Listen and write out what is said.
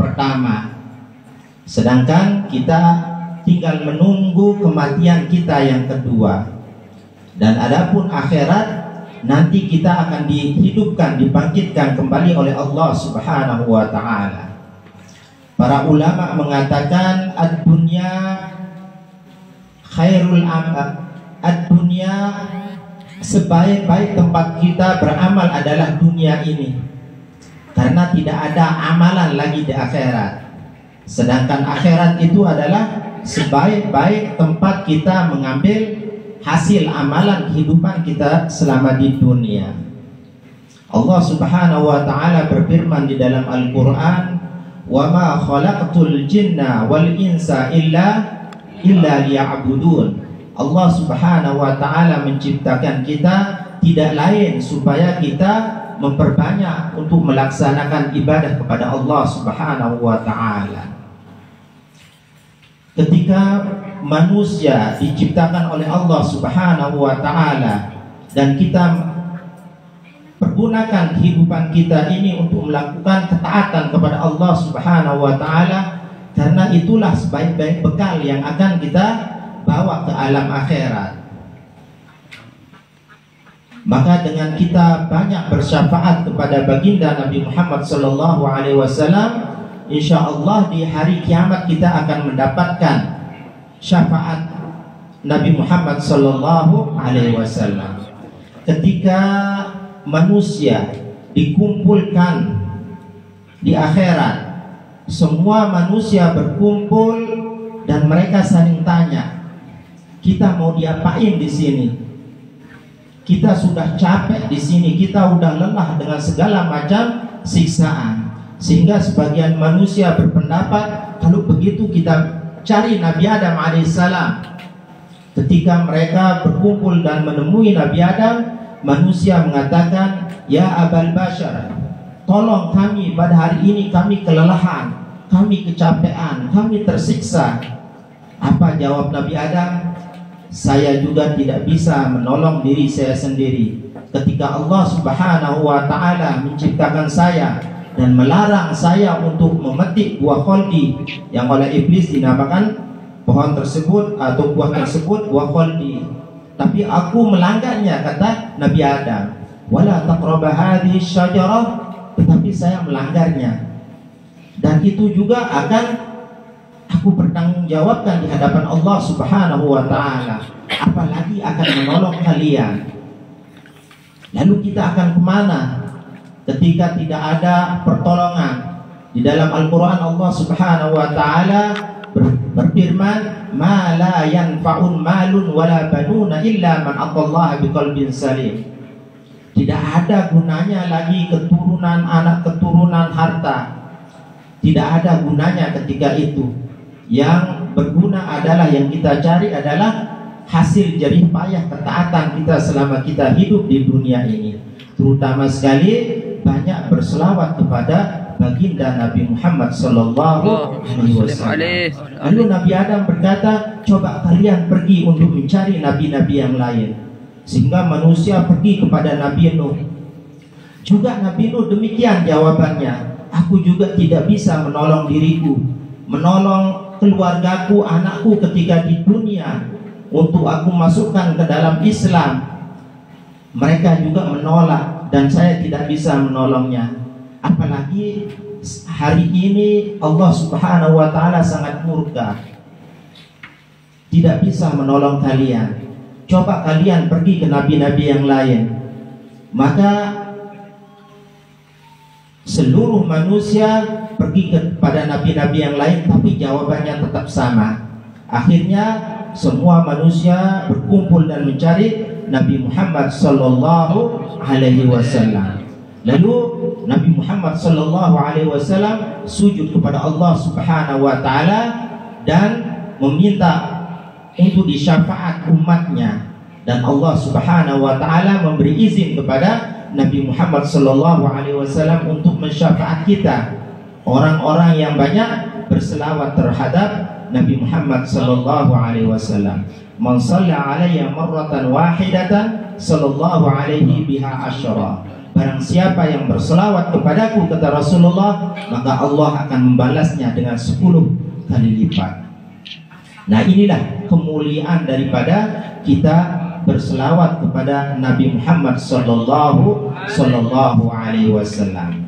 pertama, sedangkan kita tinggal menunggu kematian kita yang kedua. Dan adapun akhirat, nanti kita akan dihidupkan, dibangkitkan kembali oleh Allah Subhanahu wa ta'ala. Para ulama mengatakan ad-dunya khairul amal, ad-dunya, sebaik-baik tempat kita beramal adalah dunia ini, karena tidak ada amalan lagi di akhirat. Sedangkan akhirat itu adalah sebaik-baik tempat kita mengambil hasil amalan kehidupan kita selama di dunia. Allah Subhanahu wa ta'ala berfirman di dalam Al-Quran, "Wa ma khalaqtul jinna wal insa illa liya'budun." Allah Subhanahu wa ta'ala menciptakan kita tidak lain supaya kita memperbanyak untuk melaksanakan ibadah kepada Allah Subhanahu wa ta'ala. Ketika manusia diciptakan oleh Allah Subhanahu wa ta'ala dan kita pergunakan kehidupan kita ini untuk melakukan ketaatan kepada Allah Subhanahu wa ta'ala, karena itulah sebaik-baik bekal yang akan kita bawa ke alam akhirat. Maka dengan kita banyak bersyafaat kepada baginda Nabi Muhammad SAW, insya Allah di hari kiamat kita akan mendapatkan syafaat Nabi Muhammad SAW. Ketika manusia dikumpulkan di akhirat, semua manusia berkumpul dan mereka saling tanya, kita mau diapain di sini? Kita sudah capek di sini, kita udah lelah dengan segala macam siksaan. Sehingga sebagian manusia berpendapat, kalau begitu kita cari Nabi Adam alaihissalam. Ketika mereka berkumpul dan menemui Nabi Adam, manusia mengatakan, "Ya Abal Bashar, tolong kami, pada hari ini kami kelelahan, kami kecapean, kami tersiksa." Apa jawab Nabi Adam? "Saya juga tidak bisa menolong diri saya sendiri. Ketika Allah Subhanahu wa ta'ala menciptakan saya dan melarang saya untuk memetik buah kholdi yang oleh iblis dinamakan pohon tersebut atau buah tersebut buah kholdi, tapi aku melanggarnya," kata Nabi Adam. "Wala taqraba hadhihi syajarah," tetapi saya melanggarnya, dan itu juga akan aku bertanggungjawabkan di hadapan Allah Subhanahu wa ta'ala, apalagi akan menolong kalian. Lalu kita akan kemana ketika tidak ada pertolongan? Di dalam Al-Quran Allah Subhanahu wa ta'ala berfirman, "Ma la yanfa'un malun wala banuna illa man atallaha biqalbin salim." Tidak ada gunanya lagi keturunan, anak keturunan, harta. Tidak ada gunanya ketika itu. Yang berguna adalah, yang kita cari adalah hasil jerih payah ketaatan kita selama kita hidup di dunia ini. Terutama sekali banyak berselawat kepada baginda Nabi Muhammad sallallahu alaihi wasallam. Lalu Nabi Adam berkata, "Coba kalian pergi untuk mencari nabi-nabi yang lain." Sehingga manusia pergi kepada Nabi Nuh. Juga Nabi Nuh demikian jawabannya, "Aku juga tidak bisa menolong diriku, menolong keluargaku, anakku ketika di dunia untuk aku masukkan ke dalam Islam. Mereka juga menolak dan saya tidak bisa menolongnya. Apalagi hari ini Allah Subhanahu wa ta'ala sangat murka, tidak bisa menolong kalian. Coba kalian pergi ke nabi-nabi yang lain." Maka seluruh manusia pergi kepada nabi-nabi yang lain, tapi jawabannya tetap sama. Akhirnya semua manusia berkumpul dan mencari Nabi Muhammad sallallahu alaihi wasallam. Lalu Nabi Muhammad sallallahu alaihi wasallam sujud kepada Allah Subhanahu wa ta'ala dan meminta untuk disyafaat umatnya, dan Allah Subhanahu wa ta'ala memberi izin kepada Nabi Muhammad sallallahu alaihi wasallam untuk mensyafaat kita, orang-orang yang banyak berselawat terhadap Nabi Muhammad sallallahu alaihi wasallam. "Man shalla alayya marratan wahidatan sallallahu alaihi biha asyara." barang siapa yang berselawat kepadaku, kata Rasulullah, maka Allah akan membalasnya dengan 10 kali lipat. Nah, inilah kemuliaan daripada kita berselawat kepada Nabi Muhammad sallallahu alaihi wasallam.